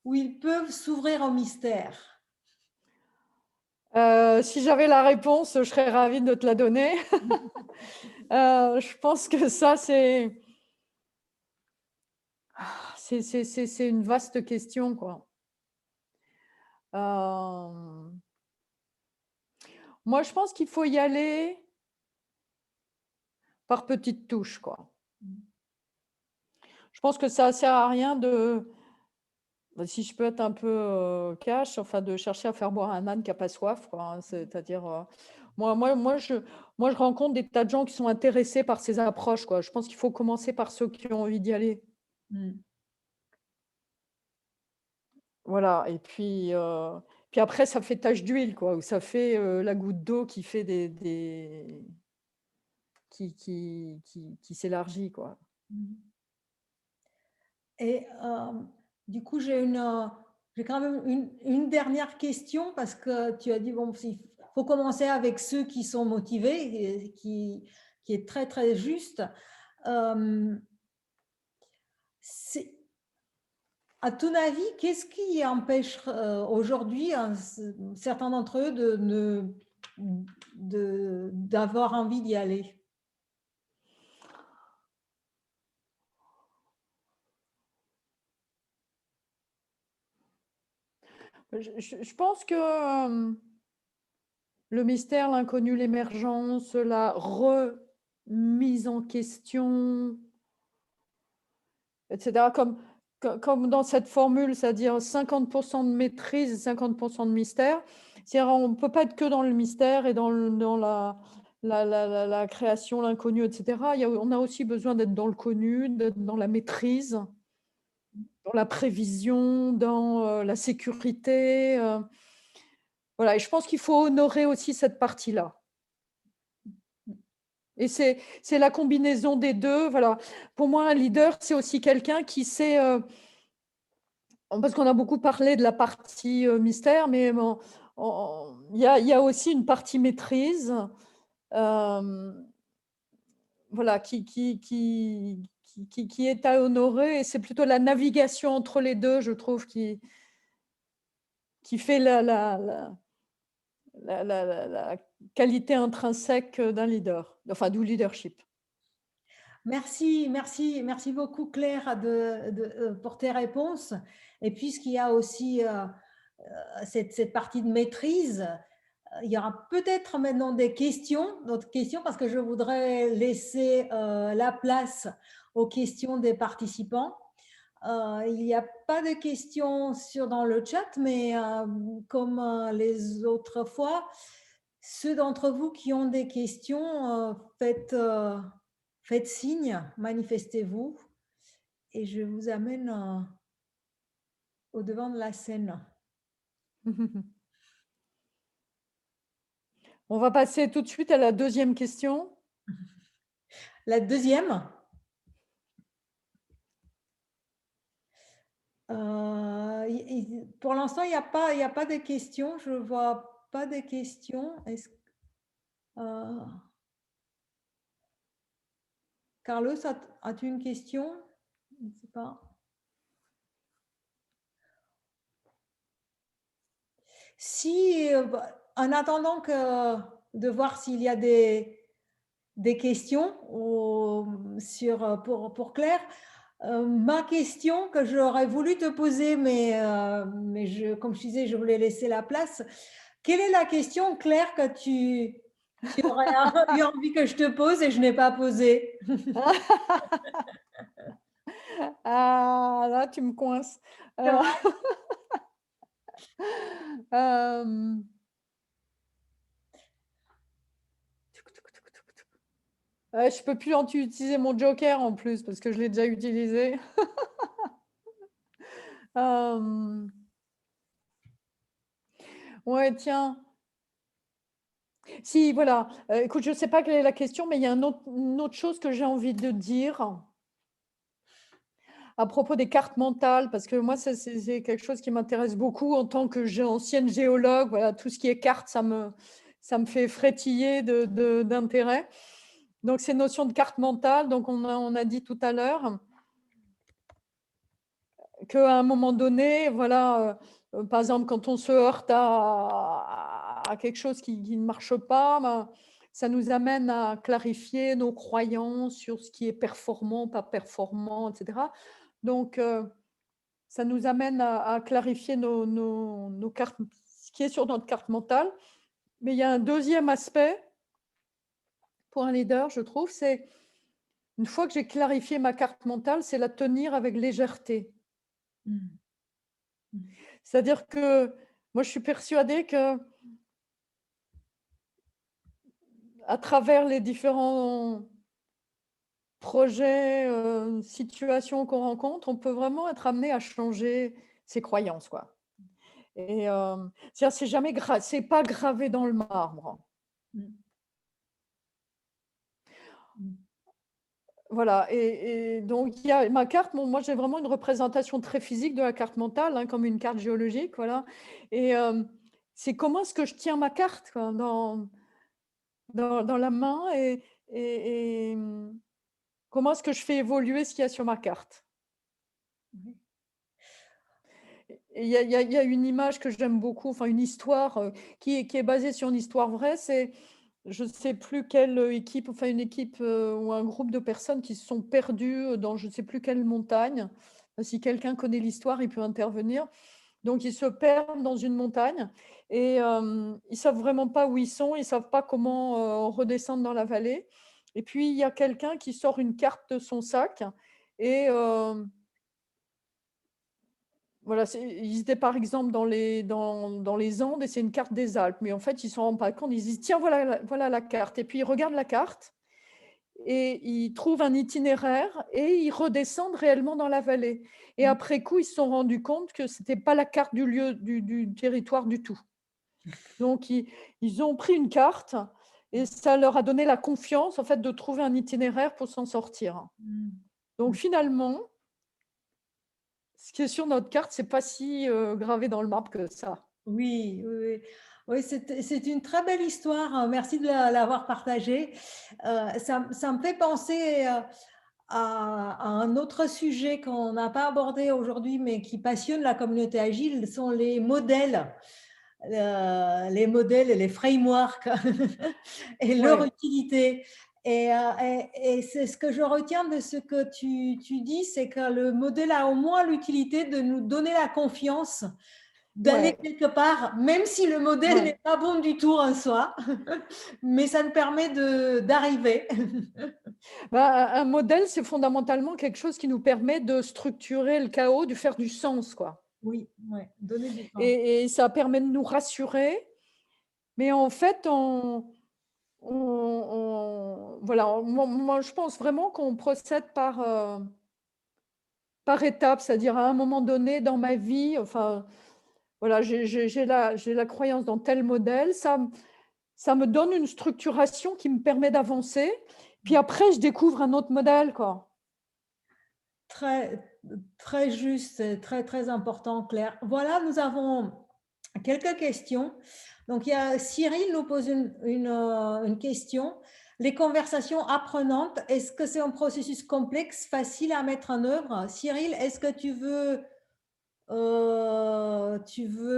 où ils peuvent s'ouvrir au mystère? Si j'avais la réponse, je serais ravie de te la donner. Je pense que ça, c'est une vaste question, quoi. Moi, je pense qu'il faut y aller par petites touches, quoi. Je pense que ça ne sert à rien si je peux être un peu cash, enfin de chercher à faire boire un âne qui n'a pas soif, quoi. C'est-à-dire, moi, je rencontre des tas de gens qui sont intéressés par ces approches, quoi. Je pense qu'il faut commencer par ceux qui ont envie d'y aller. Voilà, et puis après, ça fait tache d'huile, quoi, ou ça fait la goutte d'eau qui fait qui s'élargit, quoi. Et du coup, j'ai quand même une dernière question, parce que tu as dit, bon, il faut commencer avec ceux qui sont motivés, qui est très, très juste. À ton avis, qu'est-ce qui empêche aujourd'hui certains d'entre eux d'avoir envie d'y aller? Je pense que le mystère, l'inconnu, l'émergence, la remise en question, etc. Comme dans cette formule, c'est-à-dire 50% de maîtrise et 50% de mystère. C'est-à-dire on ne peut pas être que dans le mystère et dans la création, l'inconnu, etc. On a aussi besoin d'être dans le connu, d'être dans la maîtrise, dans la prévision, dans la sécurité. Voilà, et je pense qu'il faut honorer aussi cette partie-là. Et c'est la combinaison des deux. Voilà. Pour moi, un leader, c'est aussi quelqu'un qui sait, parce qu'on a beaucoup parlé de la partie mystère, mais bon, il y a aussi une partie maîtrise, voilà, qui est à honorer. Et c'est plutôt la navigation entre les deux, je trouve, qui fait la qualité intrinsèque d'un leader, enfin du leadership. Merci, merci, merci beaucoup Claire pour tes réponses. Et puisqu'il y a aussi cette partie de maîtrise, il y aura peut-être maintenant d'autres questions, parce que je voudrais laisser la place aux questions des participants. Il n'y a pas de questions dans le chat, mais comme les autres fois, ceux d'entre vous qui ont des questions, faites signe, manifestez-vous, et je vous amène au devant de la scène. On va passer tout de suite à la deuxième question. La deuxième, pour l'instant, il n'y a pas de questions. Je ne vois pas de questions. Carlos, as-tu une question? Je ne sais pas. Si, en attendant de voir s'il y a des questions pour Claire, ma question que j'aurais voulu te poser, mais comme je disais, je voulais laisser la place. Quelle est la question, Claire, que tu aurais eu envie que je te pose et je n'ai pas posée? Ah, là, tu me coinces. C'est vrai. Euh, je peux plus utiliser mon joker en plus parce que je l'ai déjà utilisé. Ouais, tiens. Si, voilà. Écoute, je ne sais pas quelle est la question, mais il y a une autre chose que j'ai envie de dire à propos des cartes mentales, parce que moi, c'est quelque chose qui m'intéresse beaucoup en tant que ancienne géologue. Voilà, tout ce qui est cartes, ça me fait frétiller d'intérêt. Donc, ces notions de cartes mentales, donc on a dit tout à l'heure qu'à un moment donné, voilà, par exemple, quand on se heurte à quelque chose qui ne marche pas, ben, ça nous amène à clarifier nos croyances sur ce qui est performant, pas performant, etc. Donc, ça nous amène à clarifier nos cartes, ce qui est sur notre carte mentale. Mais il y a un deuxième aspect pour un leader, je trouve, c'est une fois que j'ai clarifié ma carte mentale, c'est la tenir avec légèreté. C'est-à-dire que moi, je suis persuadée que à travers les différents projets, situations qu'on rencontre, on peut vraiment être amené à changer ses croyances, quoi. Et c'est pas gravé dans le marbre. Voilà, et donc il y a ma carte. Moi, j'ai vraiment une représentation très physique de la carte mentale, hein, comme une carte géologique, voilà. Et c'est comment est-ce que je tiens ma carte, quoi, dans la main, et comment est-ce que je fais évoluer ce qu'il y a sur ma carte. Et il y a une image que j'aime beaucoup, enfin une histoire qui est basée sur une histoire vraie. C'est, je ne sais plus quelle équipe, enfin une équipe ou un groupe de personnes qui se sont perdues dans je ne sais plus quelle montagne. Si quelqu'un connaît l'histoire, il peut intervenir. Donc, ils se perdent dans une montagne et ils ne savent vraiment pas où ils sont, ils ne savent pas comment redescendre dans la vallée. Et puis, il y a quelqu'un qui sort une carte de son sac Et voilà, ils étaient par exemple dans les Andes et c'est une carte des Alpes. Mais en fait, ils ne s'en rendent pas compte. Ils se disent, tiens, voilà la carte. Et puis, ils regardent la carte et ils trouvent un itinéraire et ils redescendent réellement dans la vallée. Et après coup, ils se sont rendus compte que ce n'était pas la carte du lieu, du territoire du tout. Donc, ils ont pris une carte et ça leur a donné la confiance en fait, de trouver un itinéraire pour s'en sortir. Donc, finalement, ce qui est sur notre carte, ce n'est pas si gravé dans le marbre que ça. Oui, oui, oui. Oui, c'est une très belle histoire. Merci de l'avoir partagée. Ça me fait penser à un autre sujet qu'on n'a pas abordé aujourd'hui, mais qui passionne la communauté agile, sont les modèles et les frameworks et leur Ouais. utilité. Et c'est ce que je retiens de ce que tu dis, c'est que le modèle a au moins l'utilité de nous donner la confiance d'aller Ouais, quelque part, même si le modèle ouais. n'est pas bon du tout en soi, mais ça nous permet d'arriver. Bah, un modèle, c'est fondamentalement quelque chose qui nous permet de structurer le chaos, de faire du sens, quoi. Oui, ouais, donner du sens. Et ça permet de nous rassurer. Mais en fait, voilà, moi, je pense vraiment qu'on procède par étapes, c'est-à-dire à un moment donné dans ma vie, enfin, voilà, j'ai la croyance dans tel modèle, ça me donne une structuration qui me permet d'avancer. Puis après, je découvre un autre modèle, quoi. Très, très juste, très, très important, Claire. Voilà, nous avons quelques questions. Donc, il y a Cyril nous pose une question. Les conversations apprenantes, est-ce que c'est un processus complexe, facile à mettre en œuvre? Cyril, est-ce que tu veux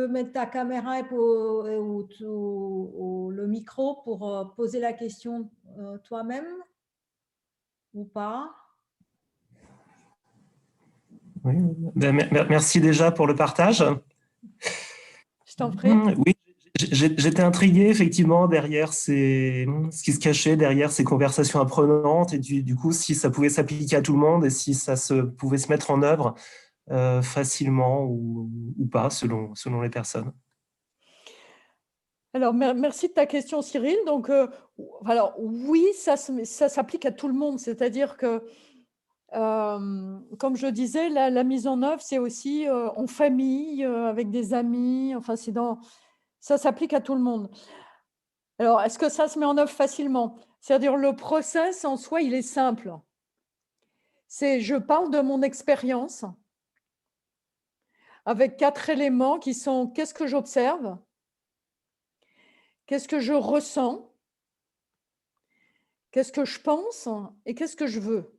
mettre ta caméra ou le micro pour poser la question toi-même ou pas? Oui. Merci déjà pour le partage. Je t'en prie. Oui, j'étais intrigué effectivement derrière ce qui se cachait derrière ces conversations apprenantes et du coup si ça pouvait s'appliquer à tout le monde et si ça pouvait se mettre en œuvre facilement ou pas selon les personnes. Alors, merci de ta question, Cyril. Donc, alors, oui, ça s'applique à tout le monde. C'est-à-dire que, comme je disais, la mise en œuvre, c'est aussi en famille, avec des amis. Enfin, ça s'applique à tout le monde. Alors, est-ce que ça se met en œuvre facilement? C'est-à-dire, le process en soi, il est simple. Je parle de mon expérience avec 4 éléments qui sont qu'est-ce que j'observe, qu'est-ce que je ressens, qu'est-ce que je pense et qu'est-ce que je veux.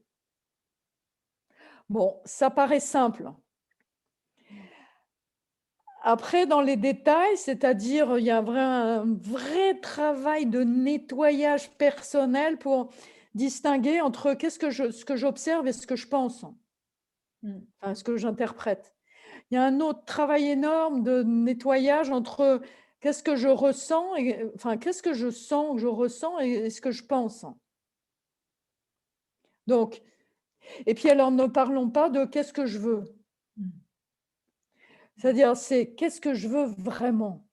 Bon, ça paraît simple. Après, dans les détails, c'est-à-dire, il y a un vrai travail de nettoyage personnel pour distinguer entre ce que j'observe et ce que je pense, enfin, ce que j'interprète. Il y a un autre travail énorme de nettoyage entre qu'est-ce que je ressens, enfin, qu'est-ce que je sens, que je ressens et ce que je pense. Donc, et puis alors, ne parlons pas de qu'est-ce que je veux. C'est-à-dire, c'est qu'est-ce que je veux vraiment.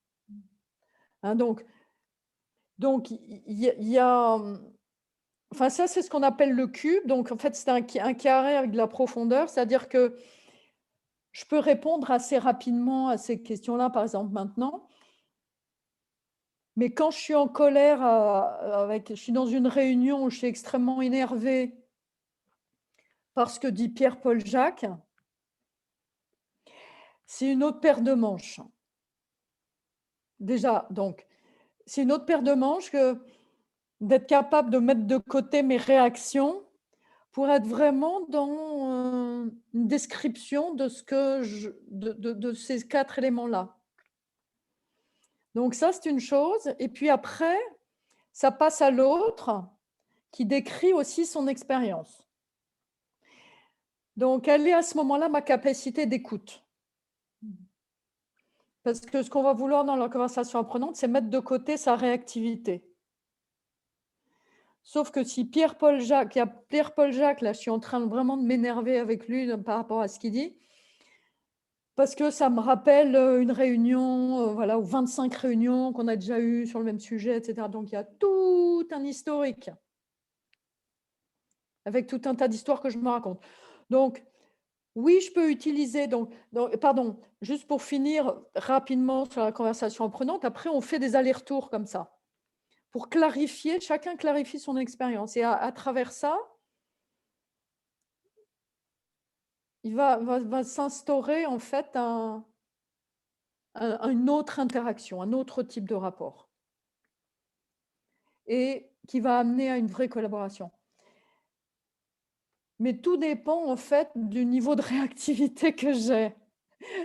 Hein, donc, il y a, enfin, ça, c'est ce qu'on appelle le cube. Donc, en fait, c'est un carré avec de la profondeur. C'est-à-dire que je peux répondre assez rapidement à ces questions-là, par exemple, maintenant. Mais quand je suis en colère, je suis dans une réunion où je suis extrêmement énervée par ce que dit Pierre-Paul Jacques, c'est une autre paire de manches. Déjà, donc, c'est une autre paire de manches que d'être capable de mettre de côté mes réactions pour être vraiment dans une description de de ces 4 éléments-là. Donc ça, c'est une chose. Et puis après, ça passe à l'autre qui décrit aussi son expérience. Donc, elle est à ce moment-là ma capacité d'écoute. Parce que ce qu'on va vouloir dans la conversation apprenante, c'est mettre de côté sa réactivité. Sauf que si Pierre-Paul Jacques, là, je suis en train vraiment de m'énerver avec lui par rapport à ce qu'il dit, parce que ça me rappelle une réunion, voilà, ou 25 réunions qu'on a déjà eues sur le même sujet, etc. Donc, il y a tout un historique avec tout un tas d'histoires que je me raconte. Donc, oui, je peux utiliser, pardon, juste pour finir rapidement sur la conversation apprenante, après, on fait des allers-retours comme ça, pour clarifier, chacun clarifie son expérience. Et à travers ça, il va s'instaurer en fait une autre interaction, un autre type de rapport, et qui va amener à une vraie collaboration. Mais tout dépend en fait du niveau de réactivité que j'ai.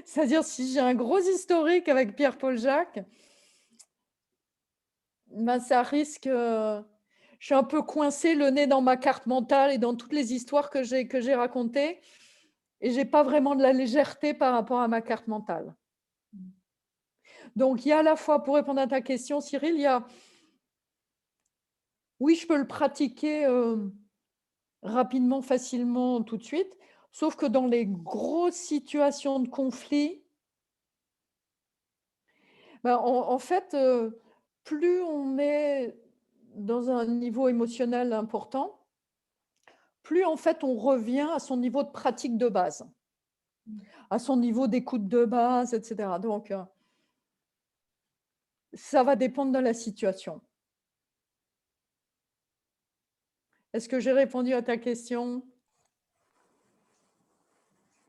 C'est-à-dire, si j'ai un gros historique avec Pierre-Paul Jacques, ben, ça risque. Je suis un peu coincée, le nez dans ma carte mentale et dans toutes les histoires que j'ai racontées, et j'ai pas vraiment de la légèreté par rapport à ma carte mentale. Donc, il y a à la fois, pour répondre à ta question, Cyril, il y a, oui, je peux le pratiquer rapidement, facilement, tout de suite, sauf que dans les grosses situations de conflit, ben, en fait, plus on est dans un niveau émotionnel important, plus en fait on revient à son niveau de pratique de base, à son niveau d'écoute de base, etc. Donc, ça va dépendre de la situation. Est-ce que j'ai répondu à ta question?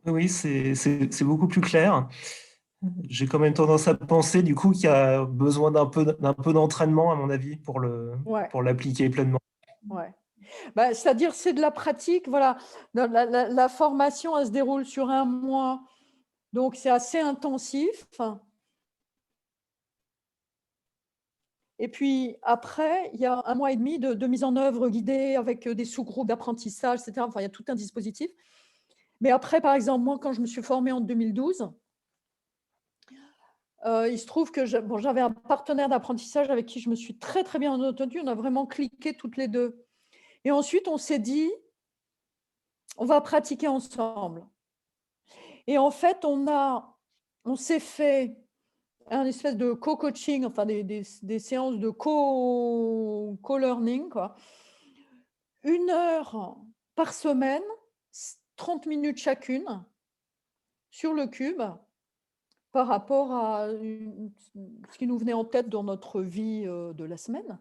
Oui, c'est beaucoup plus clair. J'ai quand même tendance à penser du coup qu'il y a besoin d'un peu d'entraînement, à mon avis, Ouais, pour l'appliquer pleinement. ouais. Bah, c'est-à-dire, c'est de la pratique. Voilà. La formation, elle se déroule sur 1 mois, donc c'est assez intensif. Et puis après, il y a 1 mois et demi de mise en œuvre guidée avec des sous-groupes d'apprentissage, etc. Enfin, il y a tout un dispositif. Mais après, par exemple, moi, quand je me suis formée en 2012, il se trouve que j'avais un partenaire d'apprentissage avec qui je me suis très, très bien entendue. On a vraiment cliqué toutes les deux. Et ensuite, on s'est dit, on va pratiquer ensemble. Et en fait, on s'est fait un espèce de co-coaching, enfin des séances de co-learning, quoi. 1 heure par semaine, 30 minutes chacune, sur le cube, par rapport à ce qui nous venait en tête dans notre vie de la semaine.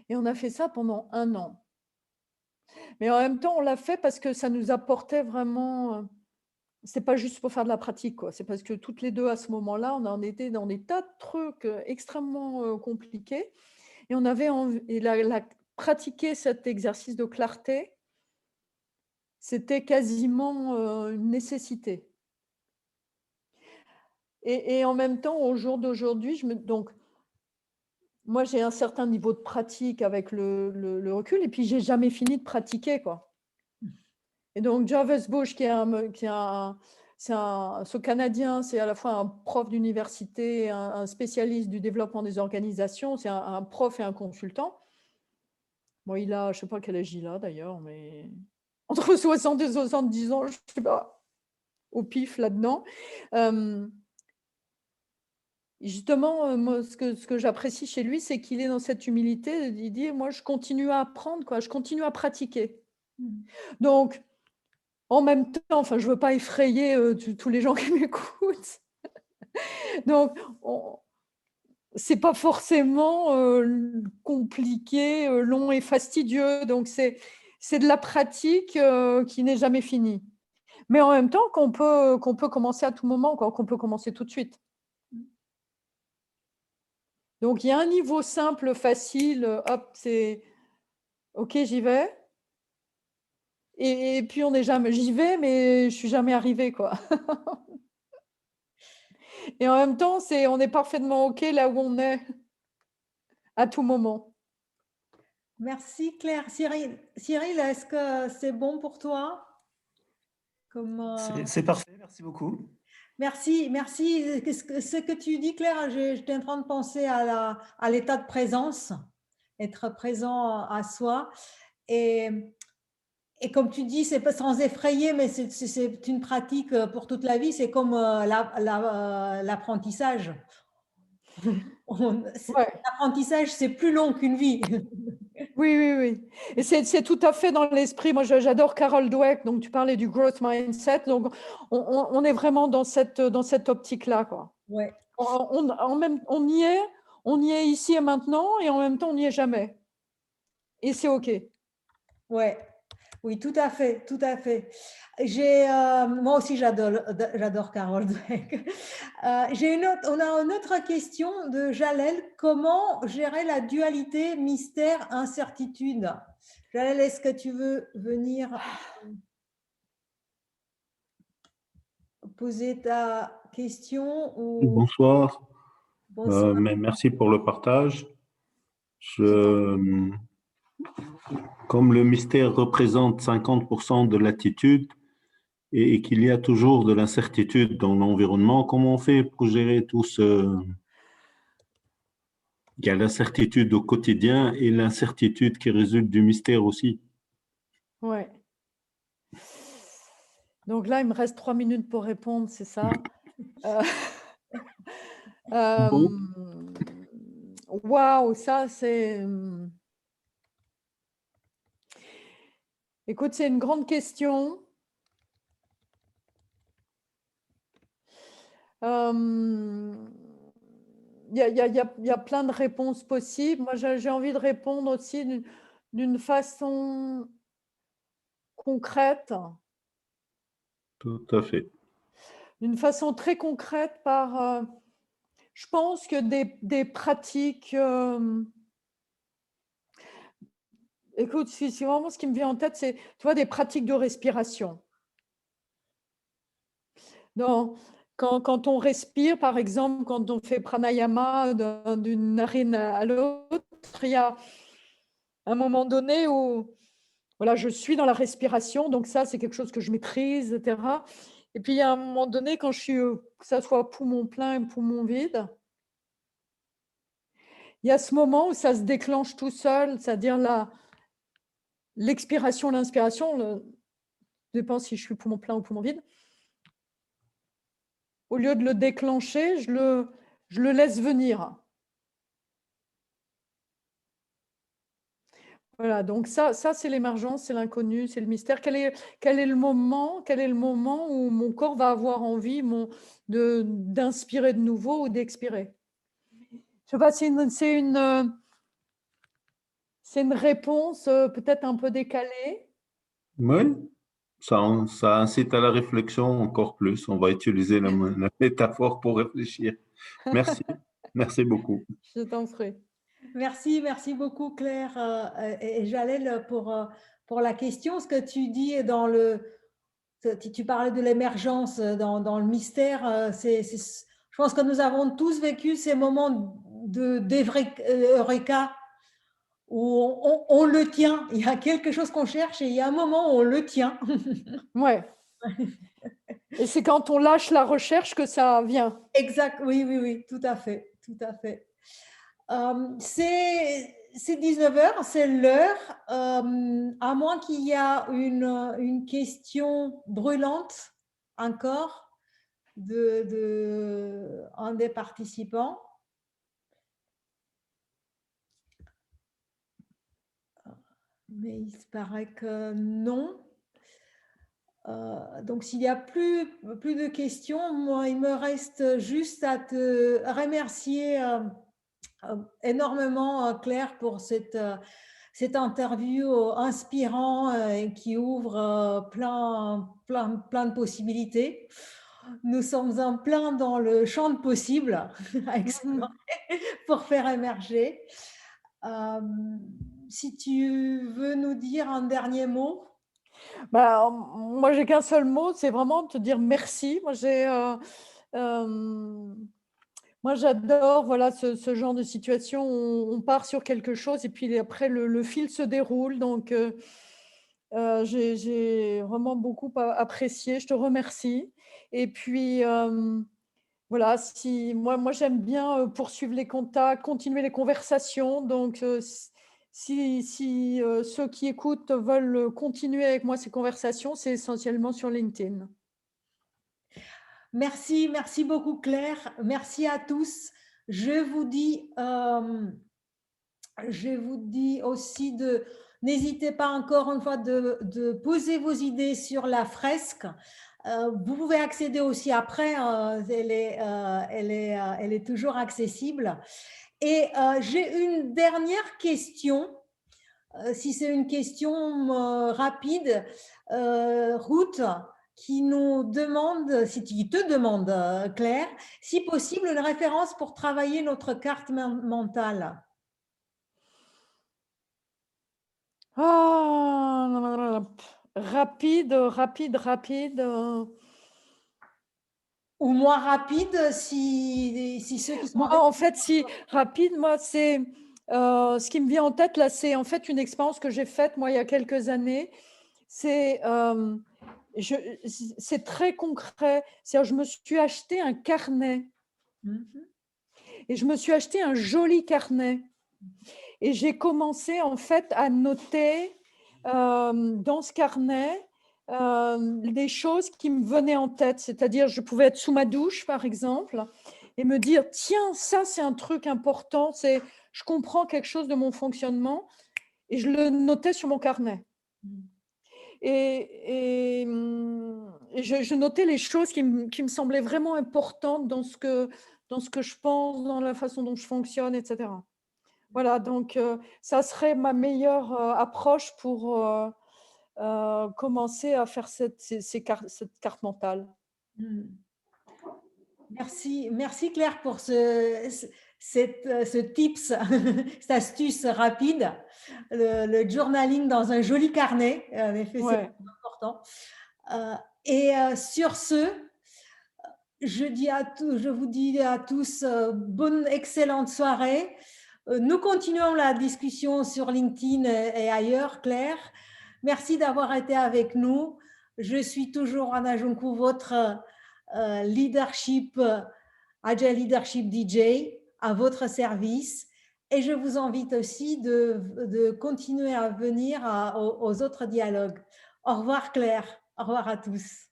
Et on a fait ça pendant 1 an. Mais en même temps, on l'a fait parce que ça nous apportait vraiment. C'est pas juste pour faire de la pratique, quoi. C'est parce que toutes les deux, à ce moment-là, on en était dans des tas de trucs extrêmement compliqués. Et on avait envie, et pratiquer cet exercice de clarté, c'était quasiment une nécessité. Et en même temps, au jour d'aujourd'hui, donc, moi, j'ai un certain niveau de pratique avec le recul, et puis j'ai jamais fini de pratiquer, quoi. Et donc, Jarvis Bush, ce Canadien, c'est à la fois un prof d'université, un spécialiste du développement des organisations, c'est un prof et un consultant. Bon, je ne sais pas quel âge il a d'ailleurs, mais entre 60 et 70 ans, je ne sais pas, au pif là-dedans. Justement, moi, ce que j'apprécie chez lui, c'est qu'il est dans cette humilité. Il dit, moi, je continue à apprendre, quoi, je continue à pratiquer. Donc, en même temps, enfin, je ne veux pas effrayer tous les gens qui m'écoutent. Donc, ce n'est pas forcément compliqué, long et fastidieux. Donc, c'est de la pratique qui n'est jamais finie. Mais en même temps, qu'on peut commencer à tout moment, qu'on peut commencer tout de suite. Donc, il y a un niveau simple, facile, hop, c'est OK, j'y vais. Et puis, j'y vais, mais je ne suis jamais arrivée, quoi. Et en même temps, on est parfaitement OK là où on est, à tout moment. Merci Claire. Cyril, est-ce que c'est bon pour toi? C'est parfait, merci beaucoup. Merci. Ce que tu dis, Claire, j'étais en train de penser à l'état de présence. être présent à soi. Et, et comme tu dis, c'est pas sans effrayer, mais c'est une pratique pour toute la vie. C'est comme l'apprentissage. Ouais. L'apprentissage, c'est plus long qu'une vie. Oui, oui, oui. Et c'est tout à fait dans l'esprit. Moi, j'adore Carol Dweck, donc tu parlais du growth mindset. Donc, on est vraiment dans cette optique-là, quoi. Ouais. On y est ici et maintenant, et en même temps, on n'y est jamais. Et c'est OK. Ouais. Oui, tout à fait, tout à fait. Moi aussi, j'adore Carol Dweck. On a une autre question de Jalel. Comment gérer la dualité mystère-incertitude? Jalel, est-ce que tu veux venir poser ta question ou... Bonsoir, Bonsoir. merci pour le partage. Comme le mystère représente 50% de l'attitude et qu'il y a toujours de l'incertitude dans l'environnement, comment on fait pour gérer tout ce... Il y a l'incertitude au quotidien et l'incertitude qui résulte du mystère aussi. Ouais. Donc là, il me reste 3 minutes pour répondre, c'est ça? Waouh, ça c'est... Écoute, c'est une grande question. Il y a plein de réponses possibles. Moi, j'ai envie de répondre aussi d'une façon concrète. Tout à fait. D'une façon très concrète par... je pense que des pratiques... écoute, si vraiment ce qui me vient en tête, c'est, tu vois, des pratiques de respiration. Quand on respire, par exemple, quand on fait pranayama d'une narine à l'autre, il y a un moment donné où voilà, je suis dans la respiration, donc ça, c'est quelque chose que je maîtrise, etc. Et puis, il y a un moment donné, quand je suis, que ça soit poumon plein et poumon vide, il y a ce moment où ça se déclenche tout seul, c'est-à-dire l'expiration, l'inspiration, dépend si je suis poumon plein ou poumon vide. Au lieu de le déclencher, je le laisse venir. Voilà, donc ça c'est l'émergence, c'est l'inconnu, c'est le mystère. Quel est le moment où mon corps va avoir envie d'inspirer de nouveau ou d'expirer? Je sais pas, c'est une réponse peut-être un peu décalée. Oui, ça incite à la réflexion encore plus. On va utiliser la métaphore pour réfléchir. Merci, merci beaucoup. Je t'en prie. Merci beaucoup Claire et Jalel pour la question. Ce que tu dis tu parlais de l'émergence dans le mystère. Je pense que nous avons tous vécu ces moments d'Eureka où on le tient. Il y a quelque chose qu'on cherche et il y a un moment où on le tient. Ouais. Et c'est quand on lâche la recherche que ça vient. Exact, oui, tout à fait, tout à fait. C'est 19h, c'est l'heure. À moins qu'il y a une question brûlante encore un des participants. Mais il se paraît que non. Donc, s'il n'y a plus de questions, moi, il me reste juste à te remercier énormément, Claire, pour cette interview inspirante et qui ouvre plein de possibilités. Nous sommes en plein dans le champ de possibles à explorer pour faire émerger. Si tu veux nous dire un dernier mot. Moi, j'ai qu'un seul mot, c'est vraiment de te dire merci. Moi, j'adore voilà, ce genre de situation où on part sur quelque chose et puis après, le fil se déroule. Donc, j'ai vraiment beaucoup apprécié. Je te remercie. Et puis, voilà, moi j'aime bien poursuivre les contacts, continuer les conversations. Donc, si ceux qui écoutent veulent continuer avec moi ces conversations, c'est essentiellement sur LinkedIn. Merci, merci beaucoup Claire. Merci à tous. Je vous dis aussi n'hésitez pas encore une fois de poser vos idées sur la fresque. Vous pouvez accéder aussi après, elle est toujours accessible. Et j'ai une dernière question, si c'est une question rapide, Ruth, qui te demande, Claire, si possible, une référence pour travailler notre carte mentale. Ah, rapide. Ou moins rapide, si ceux qui sont… Moi, en fait, si rapide, moi, c'est ce qui me vient en tête, là, c'est en fait une expérience que j'ai faite, moi, il y a quelques années. C'est très concret. C'est-à-dire, je me suis acheté un carnet. Et je me suis acheté un joli carnet. Et j'ai commencé, en fait, à noter dans ce carnet des choses qui me venaient en tête. C'est-à-dire, je pouvais être sous ma douche, par exemple, et me dire, tiens, ça, c'est un truc important. Je comprends quelque chose de mon fonctionnement. Et je le notais sur mon carnet. Et je notais les choses qui me semblaient vraiment importantes dans ce que je pense, dans la façon dont je fonctionne, etc. Voilà, donc ça serait ma meilleure approche pour commencer à faire cette carte mentale. Merci Claire pour ce tips, cette astuce rapide, le journaling dans un joli carnet. En effet, c'est important. Et sur ce, je vous dis à tous bonne, excellente soirée. Nous continuons la discussion sur LinkedIn et ailleurs, Claire. Merci d'avoir été avec nous. Je suis toujours Anna Junku, votre leadership, Agile Leadership DJ, à votre service. Et je vous invite aussi de continuer à venir aux autres dialogues. Au revoir Claire, au revoir à tous.